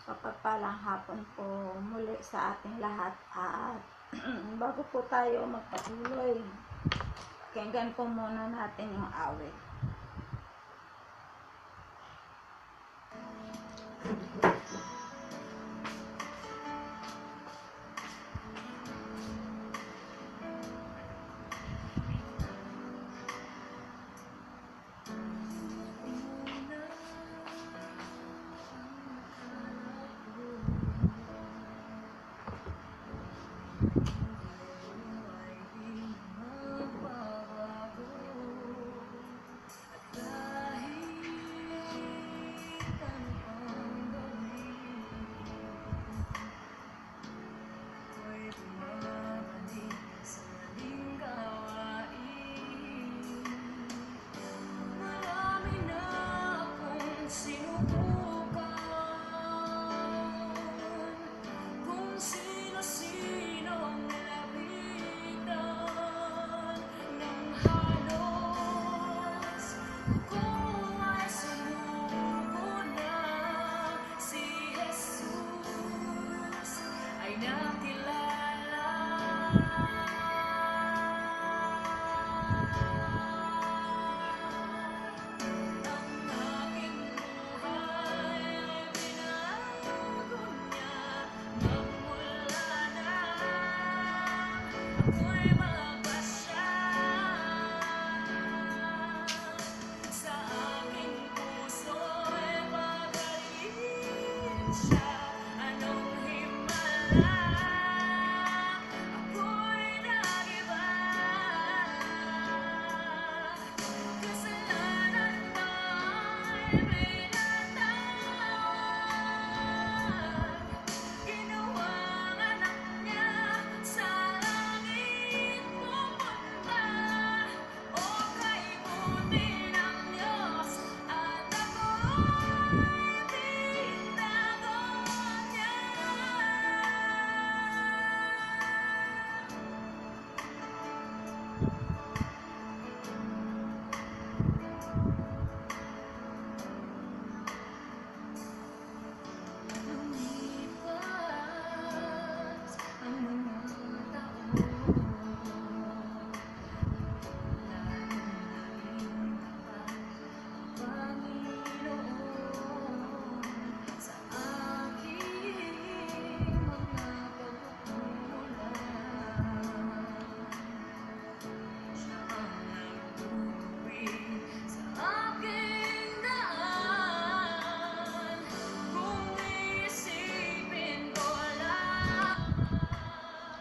Mapagpalang hapon po muli sa ating lahat at bago po tayo magpatuloy, pakinggan po muna natin yung awit.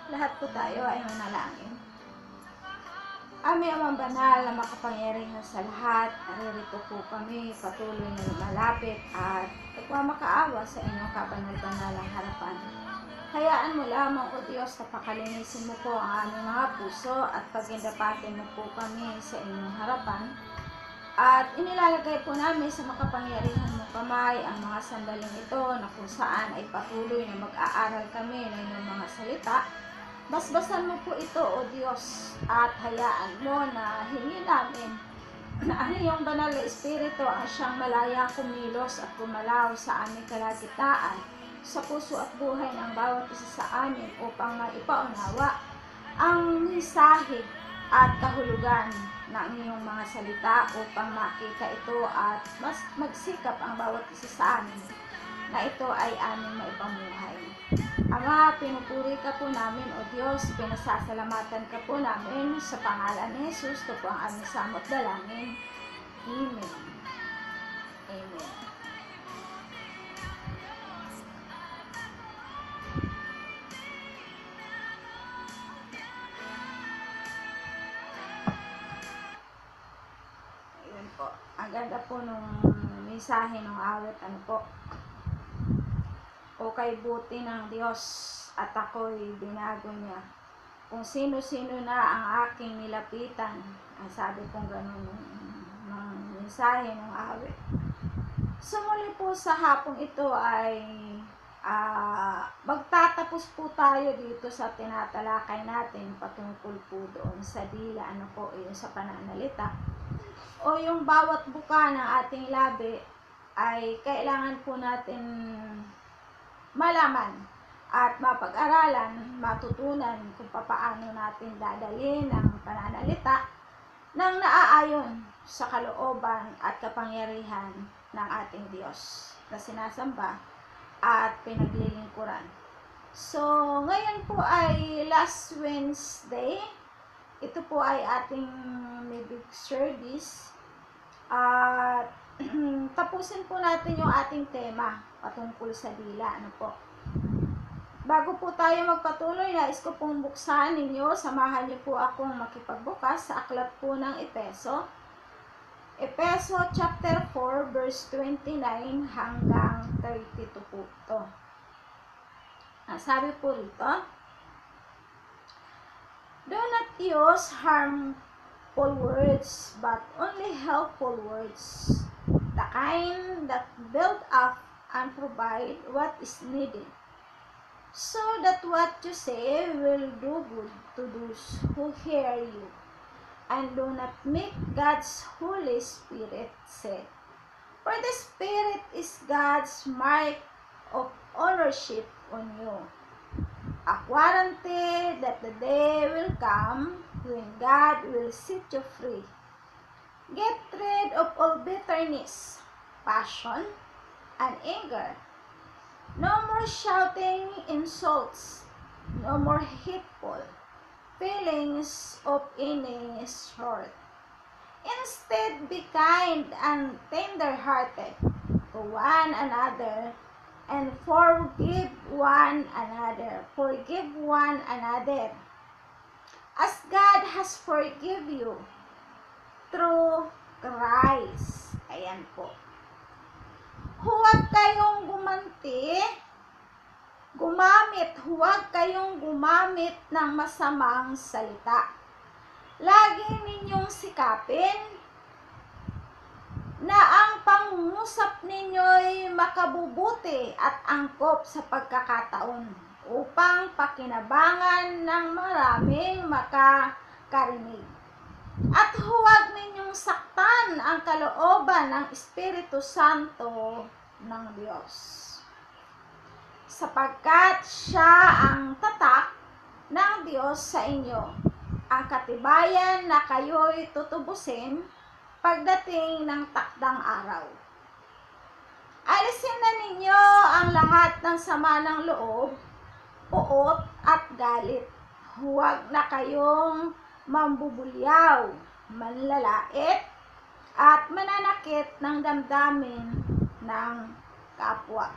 Lahat po tayo ay manalangin. Aming Amang Banal na makapangyarihan sa lahat, naririto po kami patuloy na lumalapit at nagmamakaawa sa inyong kabanal-banalang harapan. Hayaan mo lamang, O Diyos, na pakalinisin mo po ang aming mga puso at pagindapatin mo po kami sa inyong harapan. At inilalagay po namin sa makapangyarihan mo kamay ang mga sandaling ito na kung saan ay patuloy na mag-aaral kami ng inyong mga salita. Basbasan mo po ito, O Diyos, at hayaan mo na hingin namin na ang iyong banal na Espiritu ang siyang malaya kumilos at gumalaw sa aming kalagitnaan, sa puso at buhay ng bawat isa sa amin upang maipaunawa ang mensahe at kahulugan ng iyong mga salita upang makita ito at mas magsikap ang bawat isa sa amin na ito ay aming maipamuhay. Ama, pinupuri ka po namin, O Diyos, pinasasalamatan ka po namin sa pangalan ni Jesus. Ito po ang aming samot dalangin. Amen. Amen. Ayun po. Ang ganda po nung mensahe ng awit. Ano po? O kay buti ng Diyos at ako'y binago niya. Kung sino-sino na ang aking nilapitan. Ang sabi pong ganun ng mensahe ng awit. So muli po sa hapong ito ay magtatapos po tayo dito sa tinatalakay natin patungkol po doon sa dila, ano po, yung sa pananalita. O yung bawat buka ng ating labi ay kailangan po natin malaman at mapag-aralan, matutunan kung paano natin dadalhin ang pananalita ng naaayon sa kalooban at kapangyarihan ng ating Diyos na sinasamba at pinaglilingkuran. So, ngayon po ay last Wednesday. Ito po ay ating big service. At tapusin po natin yung ating tema patungkol sa dila. Ano po? Bago po tayo magpatuloy, nais ko pong buksan ninyo, samahan niyo po akong makipagbukas sa aklat po ng Efeso. Efeso chapter 4 verse 29 hanggang 32 po ito. Sabi po rito, do not use harmful words, but only helpful words, the kind that build up and provide what is needed, so that what you say will do good to those who hear you, and do not make God's Holy Spirit sad. For the Spirit is God's mark of ownership on you, a guarantee that the day will come when God will set you free. Get rid of all bitterness, passion, and anger. No more shouting insults, no more hateful feelings of any sort. Instead, be kind and tender-hearted to one another, and forgive one another, as God has forgiven you through Christ. Ayan po. Huwag kayong gumamit ng masamang salita. Lagi ninyong sikapin na ang pangungusap ninyo'y makabubuti at angkop sa pagkakataon upang pakinabangan ng maraming makakarinig. At huwag ninyong saktan ang kalooban ng Espiritu Santo ng Diyos, sapagkat siya ang tatak ng Diyos sa inyo, ang katibayan na kayo'y tutubusin pagdating ng takdang araw. Alisin na ninyo ang lahat ng sama ng loob, puot at galit. Huwag na kayong mambubulyaw, manlalait, at mananakit ng damdamin ng kapwa.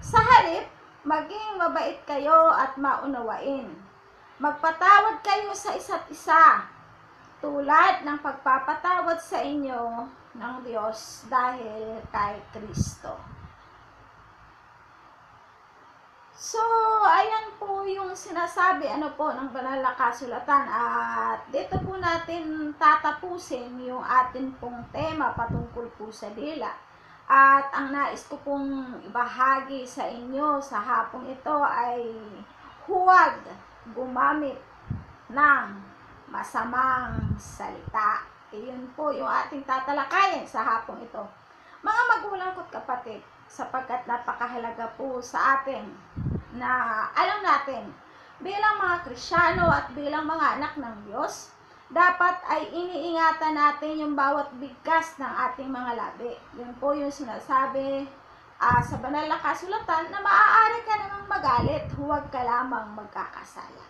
Sa halip, maging mabait kayo at maunawain. Magpatawad kayo sa isa't isa, tulad ng pagpapatawad sa inyo ng Diyos dahil kay Kristo. So, ayan po yung sinasabi ng banal na kasulatan, at dito po natin tatapusin yung atin pong tema patungkol po sa dila. At ang nais ko pong ibahagi sa inyo sa hapong ito ay huwag gumamit ng masamang salita. Iyon po yung ating tatalakayin sa hapong ito. Mga magulang ko't kapatid, sapagkat napakahalaga po sa atin na alam natin bilang mga Kristiyano at bilang mga anak ng Diyos, dapat ay iniingatan natin yung bawat bigkas ng ating mga labi. Yun po yung sinasabi sa banal na kasulatan na maaari ka namang magalit, huwag ka lamang magkakasala.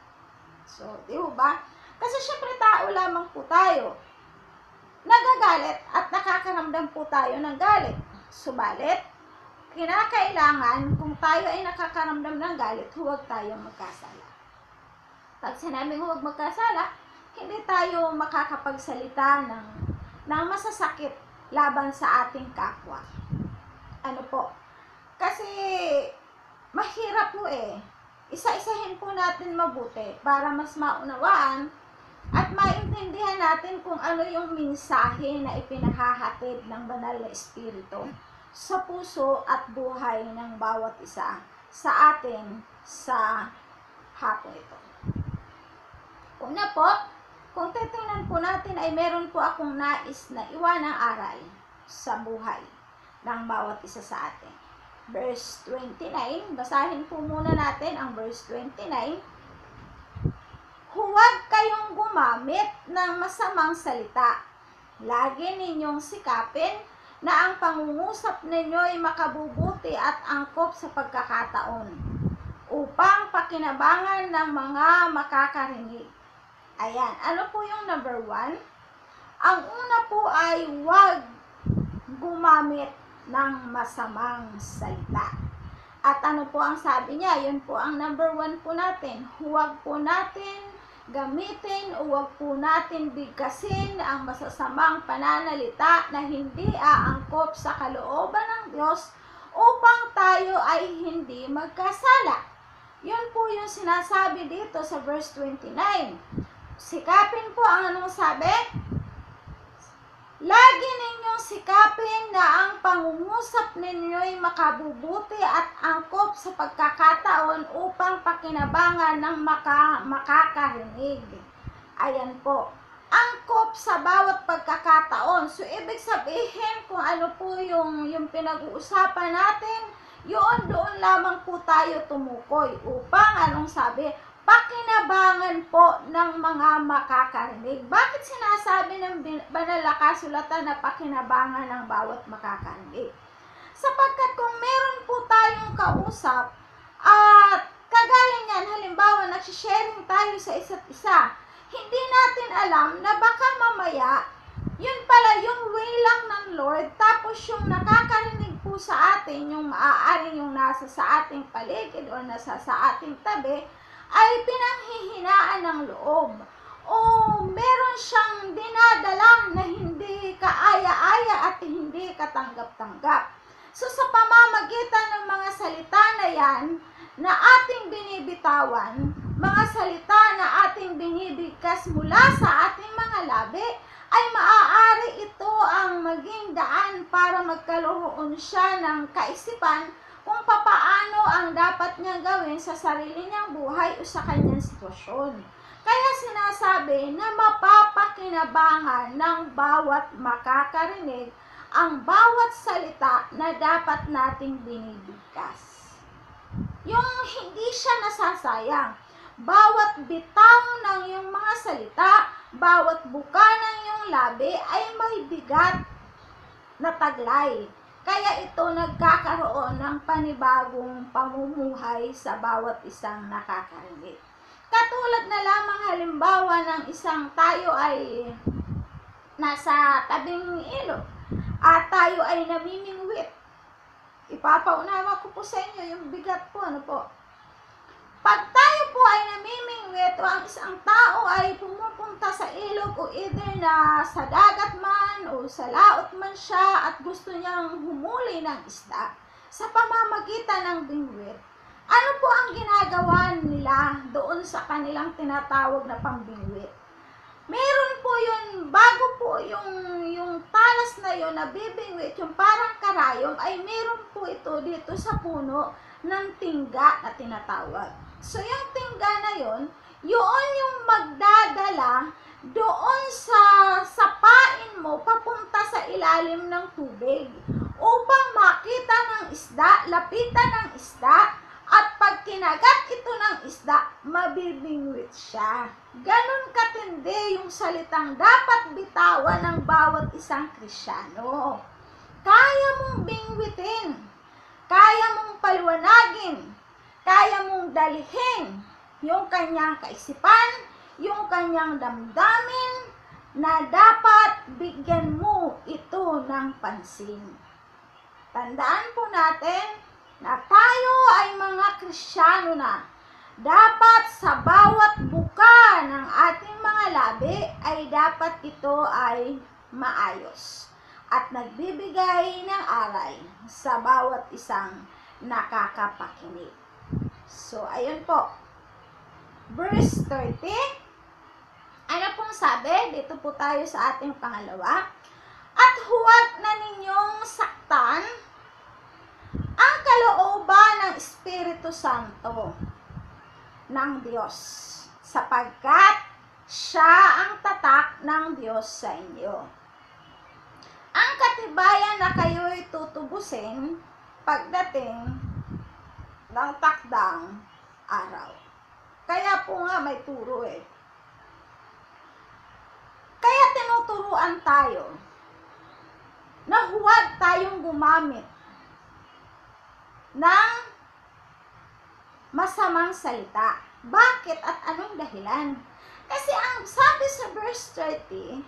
So, di ba? Kasi syempre tao lamang po tayo. Nagagalit at nakakaramdam po tayo ng galit. Subalit, kinakailangan kung tayo ay nakakaramdam ng galit, huwag tayong magkasala. Pag sinabing huwag magkasala, hindi tayo makakapagsalita ng masasakit laban sa ating kapwa. Ano po? Kasi mahirap po isa-isahin po natin mabuti para mas maunawaan at maintindihan natin kung ano yung mensahe na ipinahahatid ng banal na Espiritu sa puso at buhay ng bawat isa sa atin sa hapon ito. Una po, kung titingnan po natin ay meron po akong nais na iwanang aral sa buhay ng bawat isa sa atin. verse 29. Basahin po muna natin ang verse 29. Huwag kayong gumamit ng masamang salita. Lagi ninyong sikapin na ang pangungusap ninyo'y makabubuti at angkop sa pagkakataon, upang pakinabangan ng mga makakarinig. Ayan, ano po yung number 1? Ang una po ay huwag gumamit ng masamang salita. At ano po ang sabi niya? Yun po ang number 1 po natin. Huwag po natin gamitin o huwag po natin bigkasin ang masasamang pananalita na hindi aangkop sa kalooban ng Diyos upang tayo ay hindi magkasala. Yun po yung sinasabi dito sa verse 29. Sikapin po ang anong sabi? Lagi ninyong sikapin na ang pangungusap ninyo'y makabubuti at angkop sa pagkakataon upang pakinabangan ng makakarinig. Ayan po. Angkop sa bawat pagkakataon. So, ibig sabihin kung ano po yung pinag-uusapan natin, doon lamang po tayo tumukoy upang anong sabi? Pakinabangan po ng mga makakarinig. Bakit sinasabi ng banal na kasulatan na pakinabangan ng bawat makakarinig? Sapagkat kung meron po tayong kausap at kagaya niyan, halimbawa nagsisharing tayo sa isa't isa, hindi natin alam na baka mamaya yun pala yung way lang ng Lord, tapos yung nakakarinig po sa atin, yung maaari yung nasa sa ating paligid o nasa sa ating tabi, ay pinanghihinaan ng loob o meron siyang dinadala na hindi kaaya-aya at hindi katanggap-tanggap. So sa pamamagitan ng mga salita na yan na ating binibitawan, mga salita na ating binibigkas mula sa ating mga labi, ay maaari ito ang maging daan para magkaroon siya ng kaisipan kung papaano ang dapat niyang gawin sa sarili niyang buhay o sa kanyang sitwasyon. Kaya sinasabi na mapapakinabangan ng bawat makakarinig ang bawat salita na dapat nating binibigkas. Yung hindi siya nasasayang. Bawat bitaw ng iyong mga salita, bawat buka ng iyong labi ay may bigat na taglay. Kaya ito nagkakaroon ng panibagong pamumuhay sa bawat isang nakakarinig. Katulad na lamang halimbawa ng isang tayo ay nasa tabing ilog at tayo ay namimingwit. Ipapaunawa ko po sa inyo yung bigat po, ano po. Pag tayo po ay namimingwit o ang isang tao ay pumupunta sa ilog o either na sa dagat man o sa laot man siya at gusto niyang humuli ng isda sa pamamagitan ng bingwit, ano po ang ginagawa nila doon sa kanilang tinatawag na pambingwit? Meron po yun, bago po yung talas na yun na bibingwit, yung parang karayom, ay meron po ito dito sa puno ng tingga na tinatawag. So, yung tingga na yun yung magdadala doon sa sapain mo papunta sa ilalim ng tubig upang makita ng isda, lapitan ng isda, at pag kinagat ito ng isda, mabibingwit siya. Ganon katindi yung salitang dapat bitawan ng bawat isang Kristyano. Kaya mong bingwitin, kaya mong paliwanagin, kaya mong dalhin yung kanyang kaisipan, yung kanyang damdamin, na dapat bigyan mo ito ng pansin. Tandaan po natin na tayo ay mga Kristiyano na. Dapat sa bawat buka ng ating mga labi ay dapat ito ay maayos at nagbibigay ng aral sa bawat isang nakakapakinig. So, ayun po. Verse 30. Ano pong sabi? Dito po tayo sa ating pangalawa. At huwag na ninyong saktan ang kalooban ng Espiritu Santo ng Diyos, sapagkat siya ang tatak ng Diyos sa inyo. Ang katibayan na kayo'y tutubusin pagdating ng takdang araw. Kaya po nga may turo eh. Kaya tinuturuan tayo na huwag tayong gumamit ng masamang salita. Bakit at anong dahilan? Kasi ang sabi sa verse 30,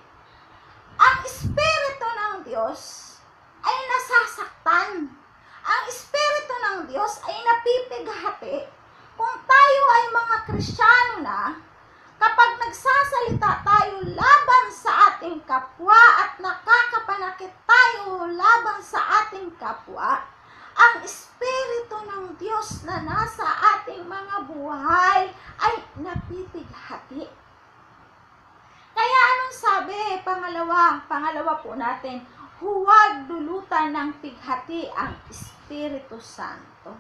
ang Espiritu ng Diyos ay nasasaktan. Ang Espiritu ng Diyos ay napipighati. Kung tayo ay mga Kristiyano na, kapag nagsasalita tayo laban sa ating kapwa at nakakapanakit tayo laban sa ating kapwa, ang Espiritu ng Diyos na nasa ating mga buhay ay napipighati. Kaya anong sabi? Pangalawa po natin, huwag dulutan ng pighati ang Espiritu Santo.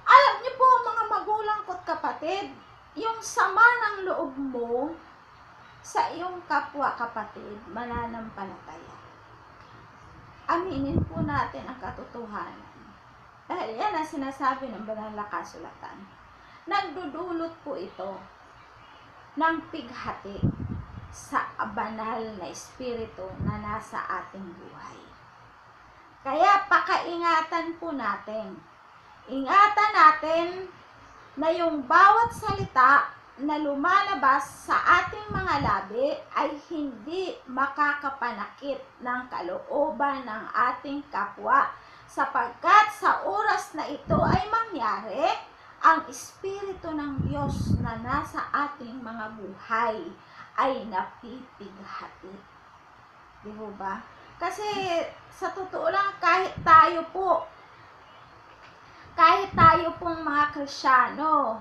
Alam niyo po mga magulang ko't kapatid, yung sama ng loob mo sa iyong kapwa kapatid, mananampalataya. Aminin po natin ang katotohanan. Dahil yan ang sinasabi ng banal na kasulatan. Nagdudulot po ito ng pighati sa banal na espiritu na nasa ating buhay. Kaya pakaingatan po natin. Ingatan natin na yung bawat salita na lumalabas sa ating mga labi ay hindi makakapanakit ng kalooban ng ating kapwa, sapagkat sa oras na ito ay mangyari, ang Espiritu ng Diyos na nasa ating mga buhay ay napipighati. Di ba? Kasi sa totoo lang, kahit tayo pong mga Kristiyano,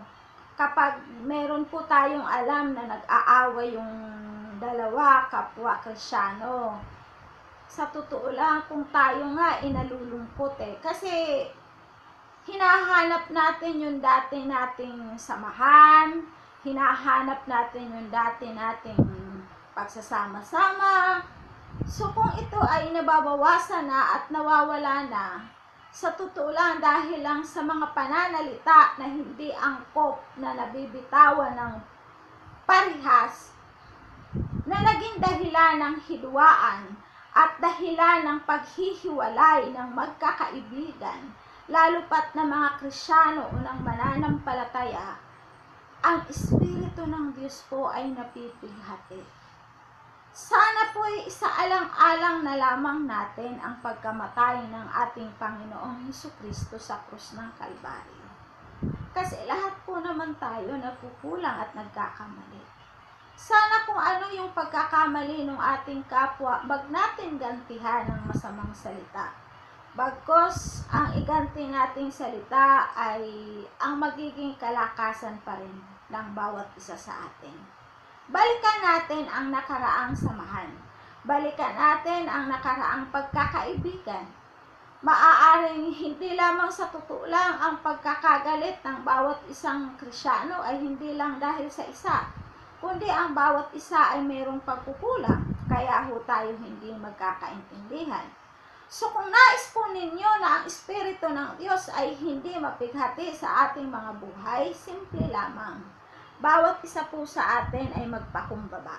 kapag meron po tayong alam na nag-aaway yung dalawa kapwa Kristiyano, sa totoo lang kung tayo nga inalulungkot kasi hinahanap natin yung dati nating samahan, hinahanap natin yung dati nating pagsasama-sama. So kung ito ay nababawasan na at nawawala na, sa totoo lang dahil lang sa mga pananalita na hindi angkop na nabibitawan ng parihas, na naging dahilan ng hidwaan at dahilan ng paghihiwalay ng magkakaibigan, lalo pat na mga Kristiyano o ng mananampalataya, ang Espiritu ng Diyos po ay napipighati. Sana po ay isaalang-alang na lamang natin ang pagkamatay ng ating Panginoong Hesukristo sa krus ng Kalbaryo. Kasi lahat po naman tayo nagkukulang at nagkakamali. Sana kung ano yung pagkakamali ng ating kapwa, wag natin gantihan ng masamang salita. Bagkos ang iganti nating salita ay ang magiging kalakasan pa rin ng bawat isa sa atin. Balikan natin ang nakaraang samahan. Balikan natin ang nakaraang pagkakaibigan. Maaaring hindi lamang sa totoo lang ang pagkakagalit ng bawat isang Kristiyano ay hindi lang dahil sa isa, kundi ang bawat isa ay mayroong pagkukulang, kaya ho tayo hindi magkakaintindihan. So kung nais po ninyo na ang Espiritu ng Diyos ay hindi mapighati sa ating mga buhay, simple lamang. Bawat isa po sa atin ay magpakumbaba.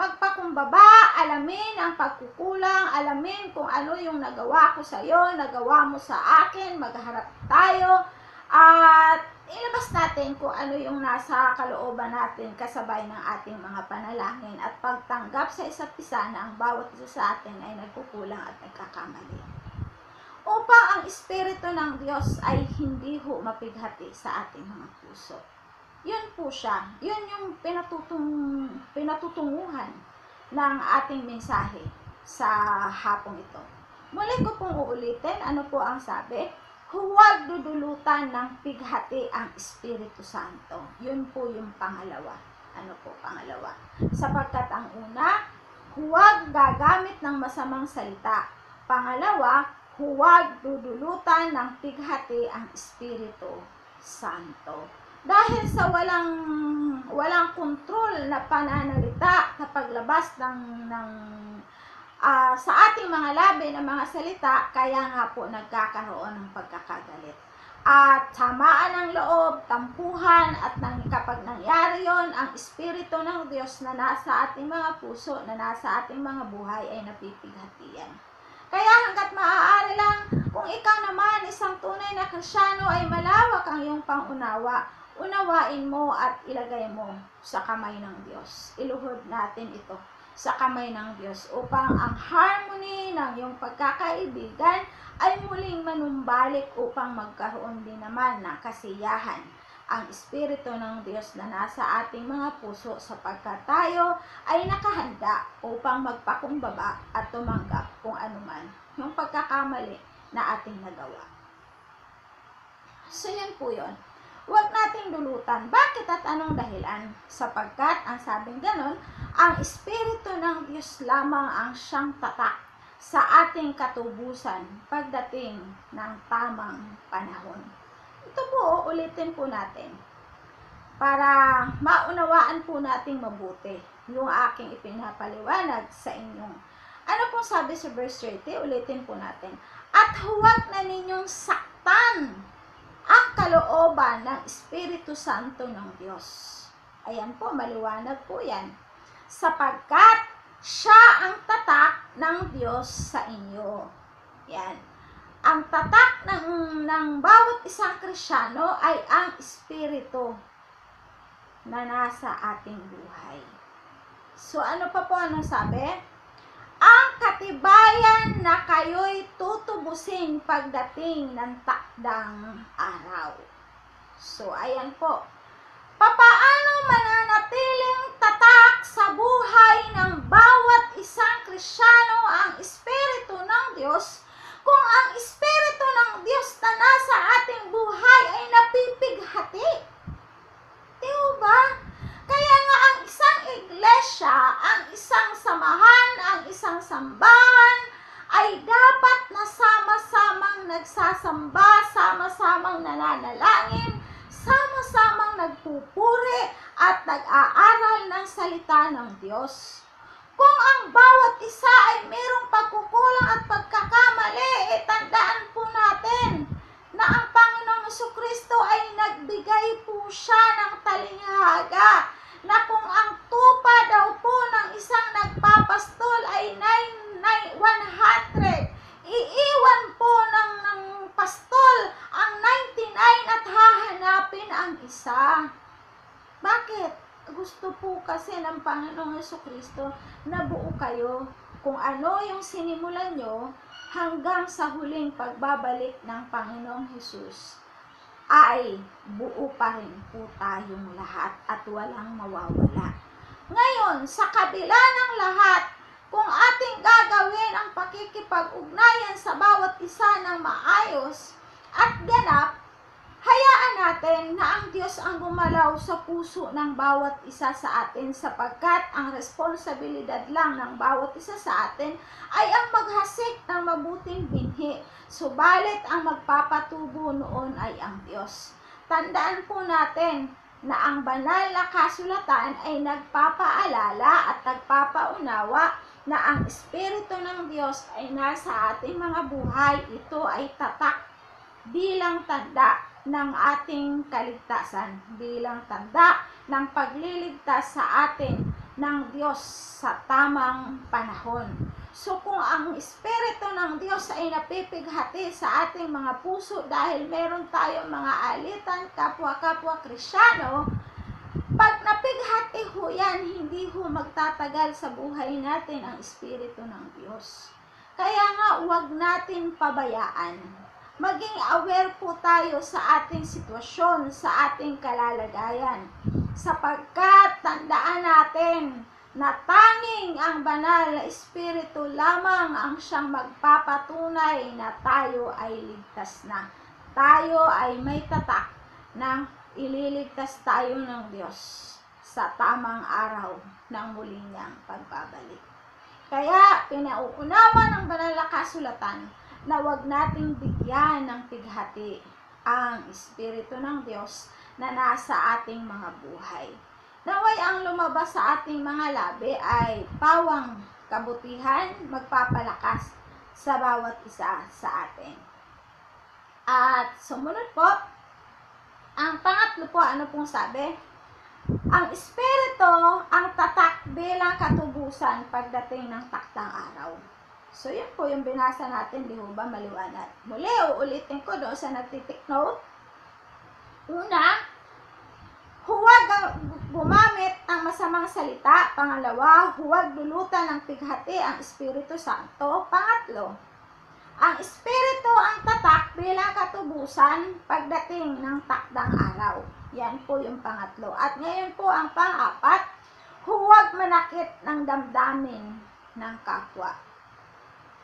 Magpakumbaba, alamin ang pagkukulang, alamin kung ano yung nagawa ko sa iyo, nagawa mo sa akin, magharap tayo, at ilabas natin kung ano yung nasa kalooban natin kasabay ng ating mga panalangin at pagtanggap sa isa't isa na ang bawat isa sa atin ay nagkukulang at nagkakamali. Upang ang Espiritu ng Diyos ay hindi ho mapighati sa ating mga puso. Yun po siya. Yun yung pinatutunguhan ng ating mensahe sa hapong ito. Muli ko pong uulitin, ano po ang sabi? Huwag dudulutan ng pighati ang Espiritu Santo. Yun po yung pangalawa. Ano po pangalawa? Sapagkat ang una, huwag gagamit ng masamang salita. Pangalawa, huwag dudulutan ng pighati ang Espiritu Santo. Dahil sa walang kontrol na pananalita sa paglabas ng sa ating mga labi ng mga salita, kaya nga po nagkakaroon ng pagkakagalit. At samaan ng loob, tampuhan, at kapag nangyari yon, ang Espiritu ng Diyos na nasa ating mga puso, na nasa ating mga buhay ay napipighatian. Kaya hanggat maaari lang, kung ikaw naman isang tunay na Kristyano ay malawak ang iyong pangunawa, unawain mo at ilagay mo sa kamay ng Diyos. Iluhod natin ito sa kamay ng Diyos upang ang harmony ng iyong pagkakaibigan ay muling manumbalik upang magkaroon din naman ng kasiyahan ang Espiritu ng Diyos na nasa ating mga puso, sapagkat tayo ay nakahanda upang magpakumbaba at tumanggap kung anuman yung pagkakamali na ating nagawa. So yun po yun. Huwag nating dulutan. Bakit at anong dahilan? Sapagkat, ang sabing ganon, ang Espiritu ng Diyos lamang ang siyang tatak sa ating katubusan pagdating ng tamang panahon. Ito po, ulitin po natin para maunawaan po nating mabuti yung aking ipinapaliwanag sa inyong. Ano pong sabi sa verse 30? Ulitin po natin. At huwag na ninyong saktan ang kalooban ng Espiritu Santo ng Diyos. Ayan po, maliwanag po yan. Sapagkat siya ang tatak ng Diyos sa inyo. Yan. Ang tatak ng bawat isang Kristyano ay ang Espiritu na nasa ating buhay. So, ano pa po ang nasabi? Ang katibayan na kayo'y tutubusin pagdating ng takdang araw. So, ayan po. Papaano mananatiling tatak sa buhay ng bawat isang Kristyano ang Espiritu ng Diyos kung ang Espiritu ng Diyos na nasa ating buhay ay napipighati? Diba? Kaya nga ang isang iglesia, ang isang samahan, ang isang sambahan ay dapat na sama-samang nagsasamba, sama-samang nananalangin, sama-samang nagpupuri at nag-aaral ng salita ng Diyos. Kung ang bawat isa ay mayroong pagkukulang at pagkakamali, tandaan po natin na ang Panginoong Jesucristo ay nagbigay po siya ng talinghaga na kung ang tupa daw po ng isang nagpapastol ay 100, iiwan po ng pastol ang 99 at hahanapin ang isa. Bakit? Gusto po kasi ng Panginoong Jesucristo na buo kayo. Kung ano yung sinimulan nyo hanggang sa huling pagbabalik ng Panginoong Jesus, ay buo pa rin po tayong lahat at walang mawawala. Ngayon, sa kabila ng lahat, kung ating gagawin ang pakikipag-ugnayan sa bawat isa ng maayos at ganap, hayaan natin na ang Diyos ang gumalaw sa puso ng bawat isa sa atin, sapagkat ang responsibilidad lang ng bawat isa sa atin ay ang maghasik ng mabuting binhi. Subalit ang magpapatubo noon ay ang Diyos. Tandaan po natin na ang banal na kasulatan ay nagpapaalala at nagpapaunawa na ang Espiritu ng Diyos ay nasa ating mga buhay. Ito ay tatak bilang tanda ng ating kaligtasan, bilang tanda ng pagliligtas sa atin ng Diyos sa tamang panahon. So kung ang Espiritu ng Diyos ay napipighati sa ating mga puso dahil meron tayong mga alitan, kapwa-kapwa Kristyano, pag napighati ho yan, hindi ho magtatagal sa buhay natin ang Espiritu ng Diyos. Kaya nga, huwag natin pabayaan. Maging aware po tayo sa ating sitwasyon, sa ating kalalagayan, sapagkat tandaan natin na tanging ang banal na Espiritu lamang ang siyang magpapatunay na tayo ay ligtas na. Tayo ay may tatak na ililigtas tayo ng Diyos sa tamang araw ng muli niyang pagbabalik. Kaya pinauunawa ng banal na kasulatan na huwag nating bigyan ng pighati ang Espiritu ng Diyos na nasa ating mga buhay. Naway ang lumabas sa ating mga labi ay pawang kabutihan, magpapalakas sa bawat isa sa atin. At sumunod po, ang pangatlo po, ano pong sabi? Ang Espiritu ang tatak bilang katubusan pagdating ng takdang araw. So, yun po yung binasa natin, di ba maliwanag? Muli, uulitin ko doon sa nagtitik note. Una, huwag gumamit ng masamang salita. Pangalawa, huwag dulutan ng pighati ang Espiritu Santo. Pangatlo, ang Espiritu ang tatak bilang katubusan pagdating ng takdang araw. Yan po yung pangatlo. At ngayon po ang pang-apat, huwag manakit ng damdamin ng kapwa.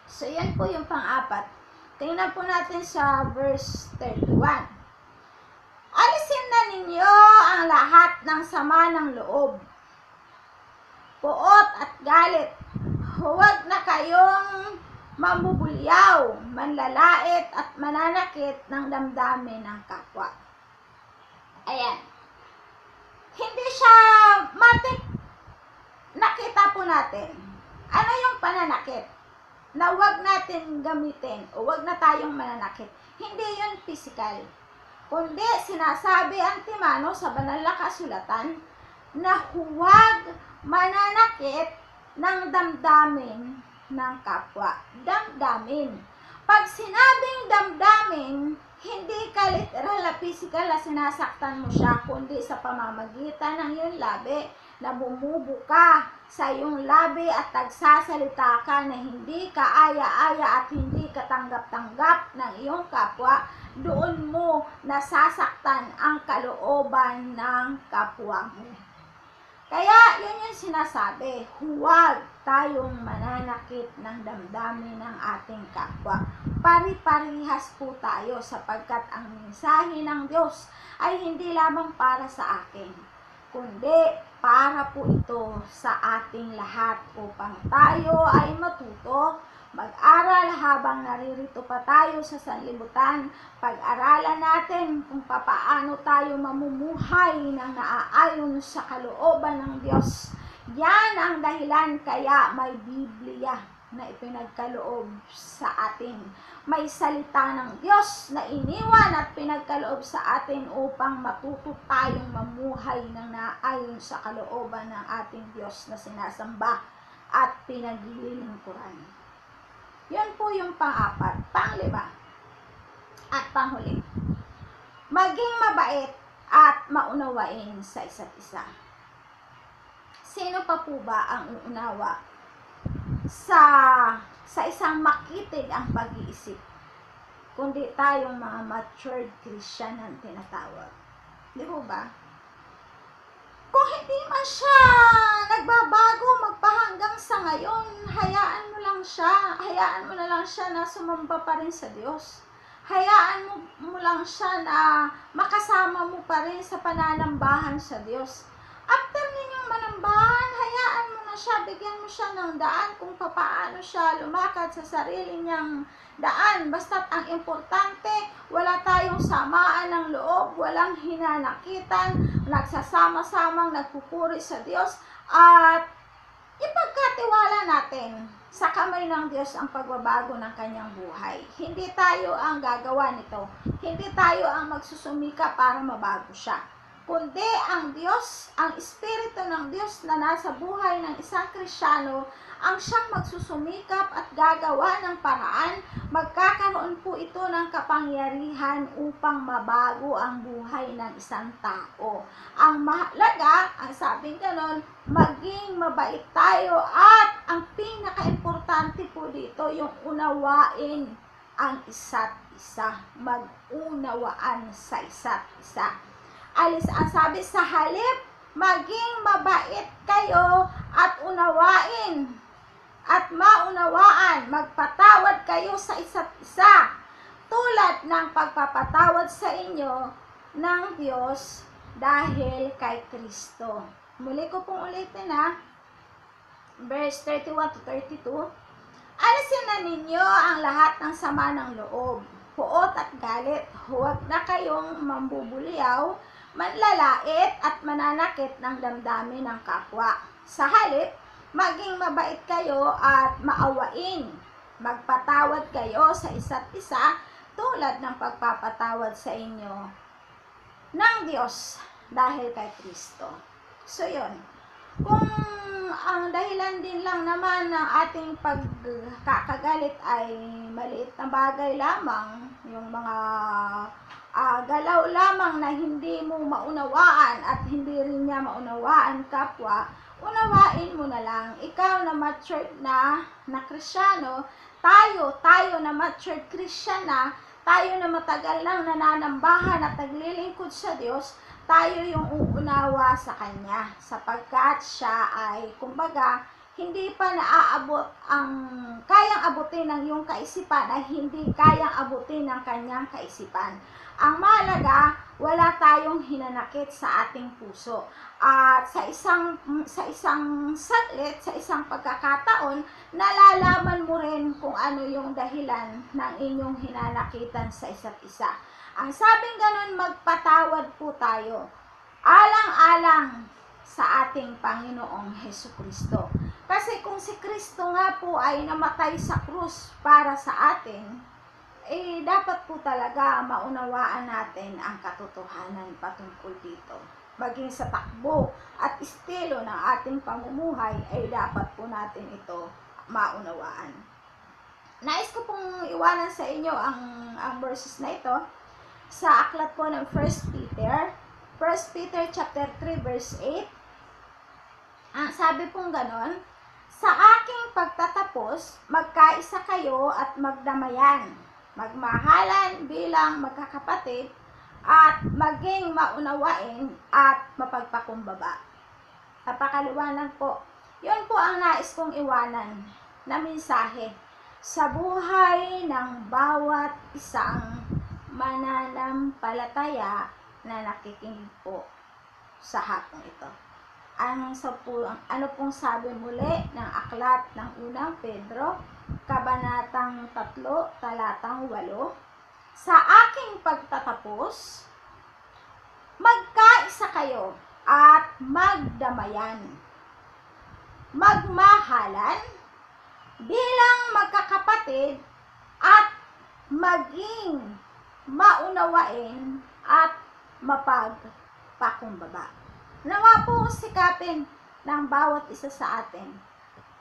So, yan po yung pang-apat. Tingnan po natin sa verse 31. Alisin na ninyo ang lahat ng sama ng loob, puot at galit. Huwag na kayong mamubulyaw, manlalait at mananakit ng damdamin ng kapwa. Ayan. Hindi siya matik. Nakita po natin. Ano yung pananakit? Na huwag natin gamitin o huwag na tayong mananakit. Hindi yun physical. Kundi sinasabi ang Timano sa banal na kasulatan na huwag mananakit ng damdamin ng kapwa. Damdamin. Pag sinabing damdamin, hindi ka literal na physical na sinasaktan mo siya, kundi sa pamamagitan ng iyong labi na bumubuka sa iyong labi at nagsasalita ka na hindi ka aya-aya at hindi ka tanggap-tanggap ng iyong kapwa, doon mo nasasaktan ang kalooban ng kapwa mo. Kaya yun yung sinasabi, huwag tayong mananakit ng damdamin ng ating kapwa. Pari-parihas po tayo sapagkat ang mensahe ng Diyos ay hindi lamang para sa akin, kundi para po ito sa ating lahat upang tayo ay matuto, mag-aral habang naririto pa tayo sa sanlibutan. Pag-aralan natin kung papaano tayo mamumuhay ng naaayon sa kalooban ng Diyos. Yan ang dahilan kaya may Biblia na ipinagkaloob sa atin. May salita ng Diyos na iniwan at pinagkaloob sa atin upang matuto tayong mamuhay ng naaayon sa kalooban ng ating Diyos na sinasamba at pinaglilingkuran. Yan po yung pang-apat. Pang-lima at panghuli. Maging mabait at maunawain sa isa't isa. Sino pa po ba ang uunawa sa isang makitig ang pag-iisip, kundi tayong mga matured Christian ang tinatawag? Di po ba? Kung hindi man siya nagbabago magpahanggang sa ngayon, hayaan mo lang siya. Hayaan mo na lang siya na sumamba pa rin sa Diyos. Hayaan mo lang siya na makasama mo pa rin sa pananambahan sa Diyos. After ninyong manambahan, hayaan mo na siya, bigyan mo siya ng daan kung paano siya lumakad sa sarili niyang daan. Basta't ang importante, wala tayong samaan ng loob, walang hinanakitan, nagsasama-samang nagpupuri sa Diyos, at ipagkatiwala natin sa kamay ng Diyos ang pagbabago ng kanyang buhay. Hindi tayo ang gagawa nito. Hindi tayo ang magsusumika para mabago siya, kundi ang Diyos, ang Espiritu ng Diyos na nasa buhay ng isang Kristiyano ang siyang magsusumikap at gagawa ng paraan. Magkakaroon po ito ng kapangyarihan upang mabago ang buhay ng isang tao. Ang mahalaga, ang sabing ganon, maging mabait tayo, at ang pinaka-importante po dito, yung unawain ang isa't isa. Mag-unawaan sa isa't isa. Ang sabi, sa halip, maging mabait kayo at unawain at maunawaan, magpatawad kayo sa isa't isa, tulad ng pagpapatawad sa inyo ng Diyos dahil kay Kristo. Muli ko pong ulitin verse 31 to 32. Alisin na ninyo ang lahat ng sama ng loob, puot at galit. Huwag na kayong mambubuliyaw, manlalait at mananakit ng damdamin ng kapwa. Sa halip, maging mabait kayo at maawain. Magpatawad kayo sa isa't isa tulad ng pagpapatawad sa inyo ng Diyos dahil kay Kristo. So yun, kung ang dahilan din lang naman ng ating pagkakagalit ay maliit na bagay lamang, yung mga galaw lamang na hindi mo maunawaan at hindi rin niya maunawaan kapwa, unawain mo na lang. Ikaw na matured na Kristyano, tayo na matured Kristiyana, tayo na matagal nang nananambahan at naglilingkod sa Diyos, tayo yung uunawa sa Kanya sapagkat siya ay kumbaga hindi pa naaabot ang kayang abutin ng iyong kaisipan ay hindi kayang abutin ng Kanyang kaisipan. Ang mahalaga, wala tayong hinanakit sa ating puso. At sa isang saglit, sa isang pagkakataon, nalalaman mo rin kung ano yung dahilan ng inyong hinanakitan sa isa't isa. Ang sabing ganun, magpatawad po tayo. Alang-alang sa ating Panginoong Hesukristo. Kasi kung si Kristo nga po ay namatay sa krus para sa atin, dapat po talaga maunawaan natin ang katotohanan patungkol dito. Maging sa takbo at estilo ng ating pamumuhay ay dapat po natin ito maunawaan. Nais ko pong iwanan sa inyo ang verses na ito sa aklat po ng 1 Peter chapter 3 verse 8. Ang sabi pong ganon, sa aking pagtatapos, magkaisa kayo at magdamayan, magmahalan bilang magkakapatid, at maging maunawain at mapagpakumbaba. Napakaliwanag po. Yun po ang nais kong iwanan na mensahe sa buhay ng bawat isang mananampalataya na nakikinig po sa hapong ito. Ano pong sabi muli ng aklat ng unang Pedro, kabanatang 3, talatang 8, sa aking pagtatapos, magkaisa kayo at magdamayan, magmahalan bilang magkakapatid at maging maunawain at mapagpakumbaba. Nawa po sikapin ng bawat isa sa atin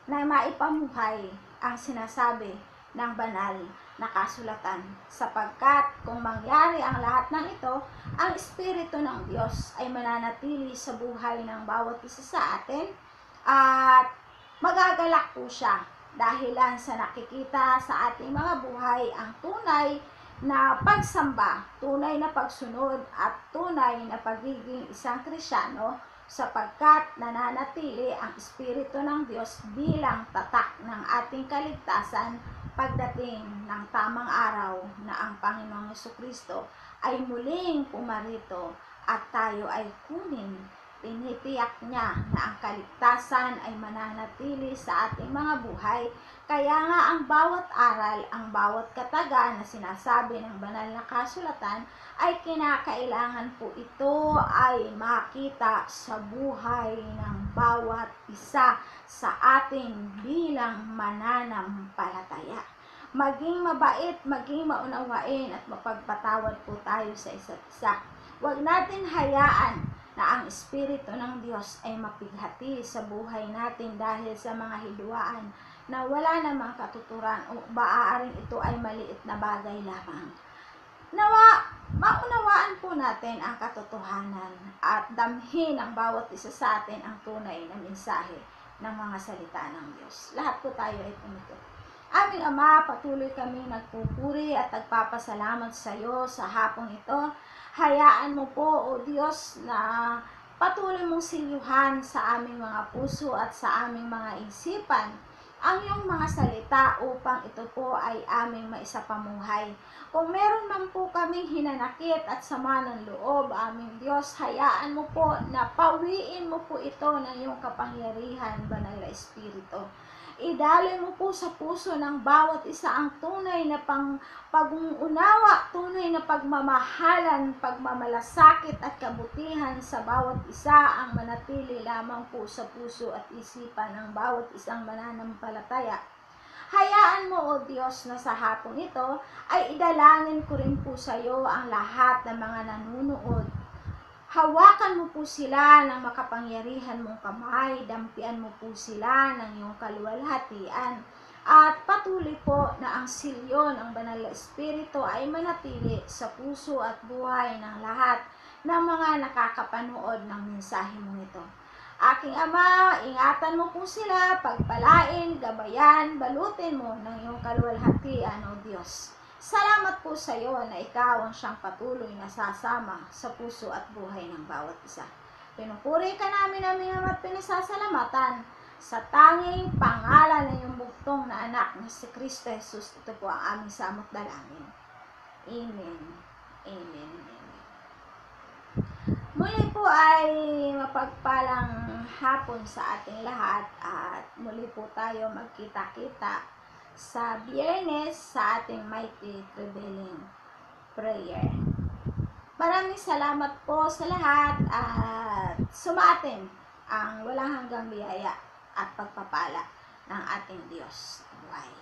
na maipamuhay ang sinasabi ng banal na kasulatan, sapagkat kung mangyari ang lahat ng ito, ang Espiritu ng Diyos ay mananatili sa buhay ng bawat isa sa atin at magagalak po siya dahilan sa nakikita sa ating mga buhay ang tunay na pagsamba, tunay na pagsunod at tunay na pagiging isang Kristiyano, sapagkat nananatili ang Espiritu ng Diyos bilang tatak ng ating kaligtasan pagdating ng tamang araw na ang Panginoong Hesukristo ay muling pumarito at tayo ay kunin. Tinitiyak niya na ang kaligtasan ay mananatili sa ating mga buhay. Kaya nga ang bawat aral, ang bawat kataga na sinasabi ng banal na kasulatan ay kinakailangan po ito ay makita sa buhay ng bawat isa sa atin bilang mananampalataya. Maging mabait, maging maunawain at mapagpatawad po tayo sa isa't isa. Huwag natin hayaan na ang Espiritu ng Diyos ay mapighati sa buhay natin dahil sa mga hidwaan na wala namang katuturan o maaaring ito ay maliit na bagay lamang. Nawa, maunawaan po natin ang katotohanan at damhin ang bawat isa sa atin ang tunay na mensahe ng mga salita ng Diyos. Lahat po tayo ay pumito. Aming Ama, patuloy kami nagpupuri at nagpapasalamat sa iyo sa hapong ito. Hayaan mo po, O Diyos, na patuloy mong silyuhan sa aming mga puso at sa aming mga isipan ang iyong mga salita upang ito po ay aming maisapamuhay. Kung meron man po kaming hinanakit at sama ng loob, aming Diyos, hayaan mo po na pawiin mo po ito ng iyong kapangyarihan, Banal na Espiritu. Idaloy mo po sa puso ng bawat isa ang tunay na pag-uunawa, tunay na pagmamahalan, pagmamalasakit at kabutihan sa bawat isa ang manatili lamang po sa puso at isipan ng bawat isang mananampalataya. Hayaan mo, O Diyos, na sa hapong ito ay idalangin ko rin po sa iyo ang lahat ng mga nanunood. Hawakan mo po sila ng makapangyarihan mong kamay, dampian mo po sila ng iyong kaluwalhatian, at patuloy po na ang silyon, ang banal na espiritu ay manatili sa puso at buhay ng lahat ng mga nakakapanood ng mensahe mo ito. Aking Ama, ingatan mo po sila, pagpalain, gabayan, balutin mo ng iyong kaluwalhatian, O Diyos. Salamat po sa iyo na ikaw ang siyang patuloy na sasama sa puso at buhay ng bawat isa. Pinupuri ka namin aming Ama at pinasasalamatan sa tanging pangalan ng iyong bugtong na anak na si Kristo Jesus. Ito po ang aming samot dalangin. Amen. Amen. Amen. Muli po ay mapagpalang hapon sa ating lahat at muli po tayo magkita-kita sa Biyernes sa ating Mighty Prevailing Prayer. Maraming salamat po sa lahat at sumatin ang walang hanggang biyaya at pagpapala ng ating Diyos. Bye.